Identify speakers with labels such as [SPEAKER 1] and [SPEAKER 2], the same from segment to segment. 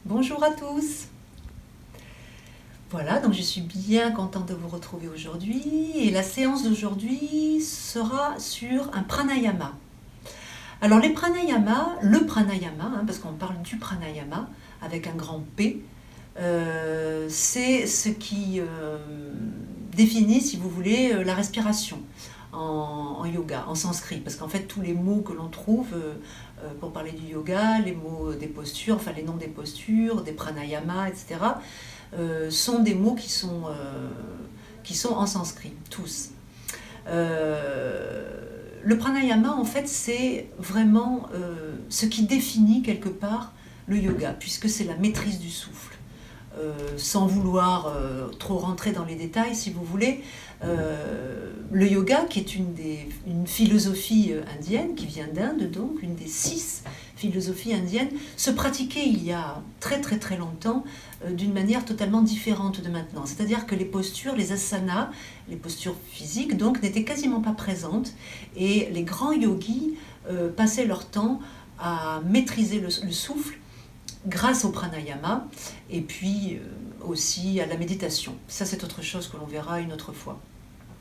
[SPEAKER 1] Bonjour à tous. Voilà, donc je suis bien contente de vous retrouver aujourd'hui et la séance d'aujourd'hui sera sur un pranayama. Alors les pranayama, le pranayama, parce qu'on parle du pranayama avec un grand P, c'est ce qui définit, si vous voulez, la respiration en yoga, en sanskrit, parce qu'en fait tous les mots que l'on trouve pour parler du yoga, les mots des postures, enfin les noms des postures, des pranayamas, etc., sont des mots qui sont en sanskrit, tous. Le pranayama, en fait, c'est vraiment ce qui définit quelque part le yoga, puisque c'est la maîtrise du souffle. Sans vouloir trop rentrer dans les détails, si vous voulez, le yoga, qui est une philosophie indienne, qui vient d'Inde, donc une des 6 philosophies indiennes, se pratiquait il y a très très très longtemps d'une manière totalement différente de maintenant. C'est-à-dire que les postures, les asanas, les postures physiques, donc, n'étaient quasiment pas présentes, et les grands yogis passaient leur temps à maîtriser le souffle grâce au pranayama et puis aussi à la méditation. Ça, c'est autre chose que l'on verra une autre fois.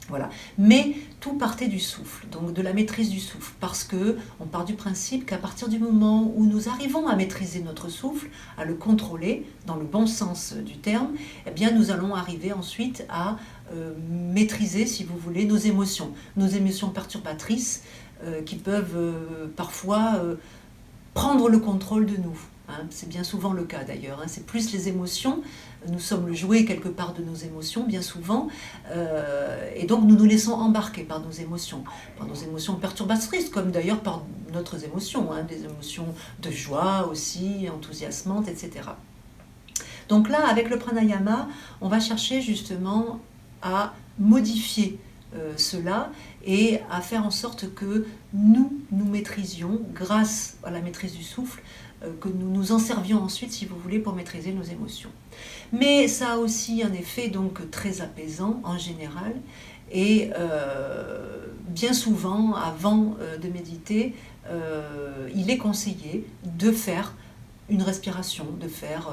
[SPEAKER 1] Voilà. Mais tout partait du souffle, donc de la maîtrise du souffle, parce que on part du principe qu'à partir du moment où nous arrivons à maîtriser notre souffle, à le contrôler dans le bon sens du terme, eh bien nous allons arriver ensuite à maîtriser, si vous voulez, nos émotions perturbatrices qui peuvent parfois prendre le contrôle de nous. C'est bien souvent le cas d'ailleurs, c'est plus les émotions, nous sommes le jouet quelque part de nos émotions bien souvent, et donc nous nous laissons embarquer par nos émotions perturbatrices, comme d'ailleurs par d'autres émotions, des émotions de joie aussi, enthousiasmantes, etc. Donc là, avec le pranayama, on va chercher justement à modifier cela et à faire en sorte que nous maîtrisions, grâce à la maîtrise du souffle, que nous nous en servions ensuite, si vous voulez, pour maîtriser nos émotions. Mais ça a aussi un effet donc très apaisant en général, et bien souvent, avant de méditer, il est conseillé de faire une respiration, de faire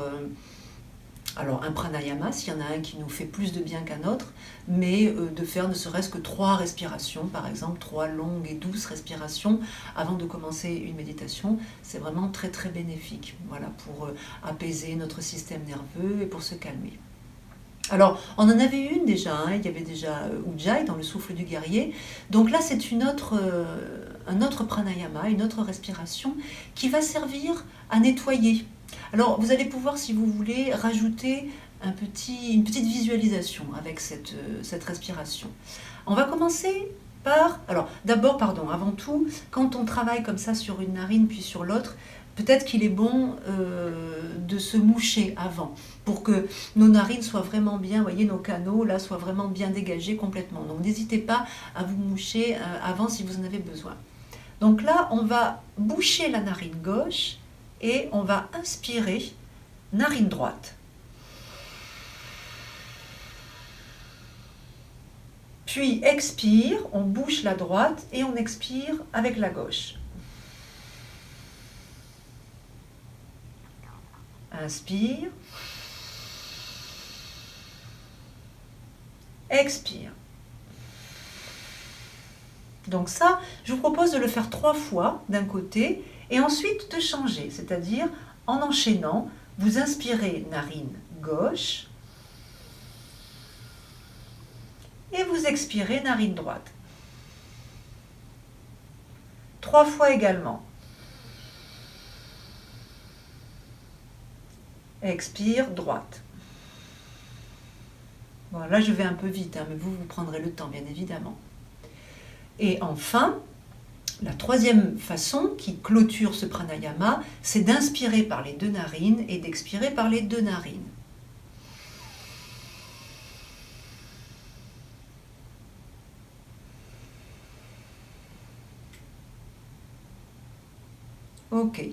[SPEAKER 1] alors un pranayama, s'il y en a un qui nous fait plus de bien qu'un autre, mais de faire ne serait-ce que 3 respirations, par exemple 3 longues et douces respirations avant de commencer une méditation, c'est vraiment très très bénéfique, voilà, pour apaiser notre système nerveux et pour se calmer. Alors, on en avait une déjà, il y avait déjà Ujjayi dans le souffle du guerrier, donc là c'est un autre pranayama, une autre respiration qui va servir à nettoyer. Alors, vous allez pouvoir, si vous voulez, rajouter une petite visualisation avec cette respiration. On va commencer par... Alors, d'abord, avant tout, quand on travaille comme ça sur une narine puis sur l'autre, peut-être qu'il est bon de se moucher avant, pour que nos narines soient vraiment bien, vous voyez, nos canaux, là, soient vraiment bien dégagés complètement. Donc, n'hésitez pas à vous moucher avant si vous en avez besoin. Donc là, on va boucher la narine gauche, et on va inspirer, narine droite. Puis expire, on bouche la droite et on expire avec la gauche. Inspire. Expire. Donc ça, je vous propose de le faire 3 fois d'un côté, et ensuite de changer, c'est-à-dire en enchaînant, vous inspirez narine gauche et vous expirez narine droite. 3 fois également. Expire droite. Bon, là je vais un peu vite, mais vous prendrez le temps, bien évidemment. Et enfin, la troisième façon qui clôture ce pranayama, c'est d'inspirer par les 2 narines et d'expirer par les 2 narines. Ok.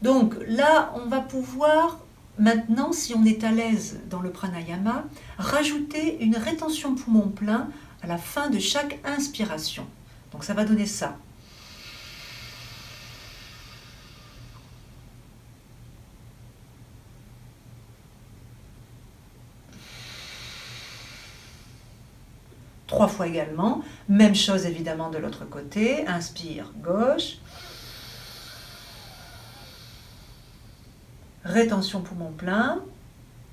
[SPEAKER 1] Donc là, on va pouvoir maintenant, si on est à l'aise dans le pranayama, rajouter une rétention poumon plein à la fin de chaque inspiration. Donc ça va donner ça. 3 fois également. Même chose évidemment de l'autre côté. Inspire, gauche. Rétention poumon plein.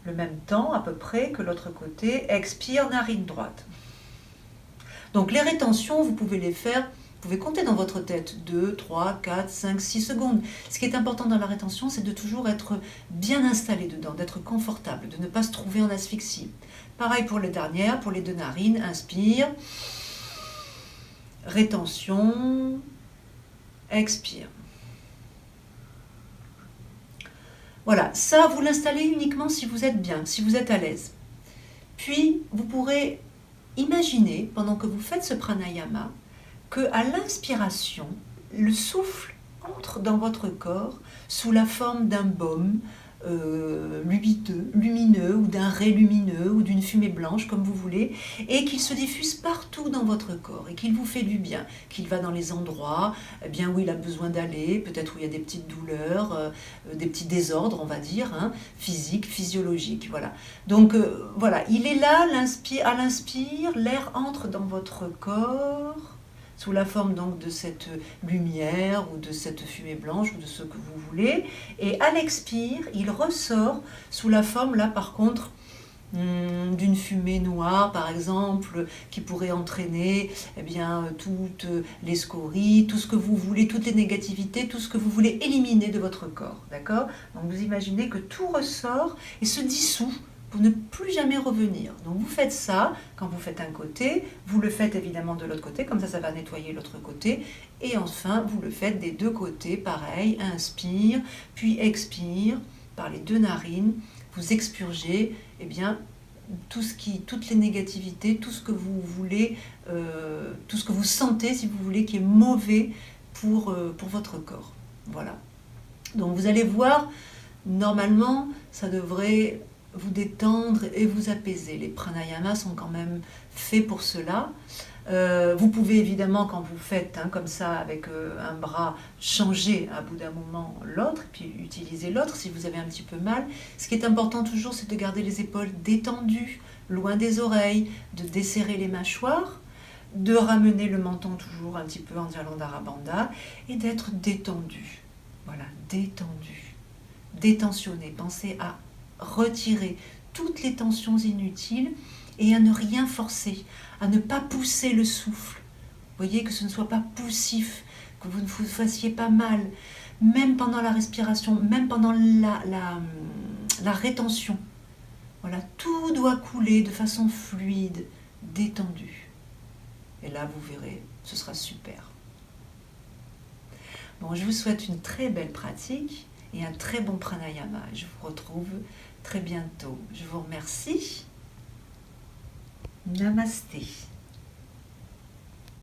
[SPEAKER 1] Le même temps à peu près que l'autre côté. Expire, narine droite. Donc les rétentions, vous pouvez les faire, vous pouvez compter dans votre tête 2, 3, 4, 5, 6 secondes. Ce qui est important dans la rétention, c'est de toujours être bien installé dedans, d'être confortable, de ne pas se trouver en asphyxie. Pareil pour les dernières, pour les 2 narines, inspire, rétention, expire. Voilà, ça vous l'installez uniquement si vous êtes bien, si vous êtes à l'aise. Puis vous pourrez imaginer, pendant que vous faites ce pranayama, qu'à l'inspiration, le souffle entre dans votre corps sous la forme d'un baume lumineux ou d'un ray lumineux ou d'une fumée blanche, comme vous voulez, et qu'il se diffuse partout dans votre corps et qu'il vous fait du bien, qu'il va dans les endroits bien où il a besoin d'aller, peut-être où il y a des petites douleurs, des petits désordres, on va dire, hein, physiques, physiologiques. Voilà. Donc voilà, il est là, à l'inspire, l'air entre dans votre corps sous la forme donc de cette lumière ou de cette fumée blanche ou de ce que vous voulez, et à l'expire, il ressort sous la forme, là par contre, d'une fumée noire par exemple, qui pourrait entraîner toutes les scories, tout ce que vous voulez, toutes les négativités, tout ce que vous voulez éliminer de votre corps, d'accord? Donc vous imaginez que tout ressort et se dissout pour ne plus jamais revenir. Donc vous faites ça quand vous faites un côté, vous le faites évidemment de l'autre côté, comme ça va nettoyer l'autre côté, et enfin vous le faites des 2 côtés, pareil, inspire, puis expire, par les 2 narines, vous expurgez toutes les négativités, tout ce que vous voulez, tout ce que vous sentez, si vous voulez, qui est mauvais pour votre corps. Voilà. Donc vous allez voir, normalement, ça devrait vous détendre et vous apaiser. Les pranayamas sont quand même faits pour cela. Vous pouvez évidemment, quand vous faites comme ça avec un bras, changer à bout d'un moment l'autre, puis utiliser l'autre si vous avez un petit peu mal. Ce qui est important toujours, c'est de garder les épaules détendues, loin des oreilles, de desserrer les mâchoires, de ramener le menton toujours un petit peu en Jalandhara Bandha et d'être détendu. Voilà, détendu, détentionné. Pensez à retirer toutes les tensions inutiles et à ne rien forcer, à ne pas pousser le souffle. Vous voyez, que ce ne soit pas poussif, que vous ne vous fassiez pas mal, même pendant la respiration, même pendant la rétention. Voilà, tout doit couler de façon fluide, détendue. Et là, vous verrez, ce sera super. Bon, je vous souhaite une très belle pratique et un très bon pranayama. Je vous retrouve très bientôt. Je vous remercie. Namasté.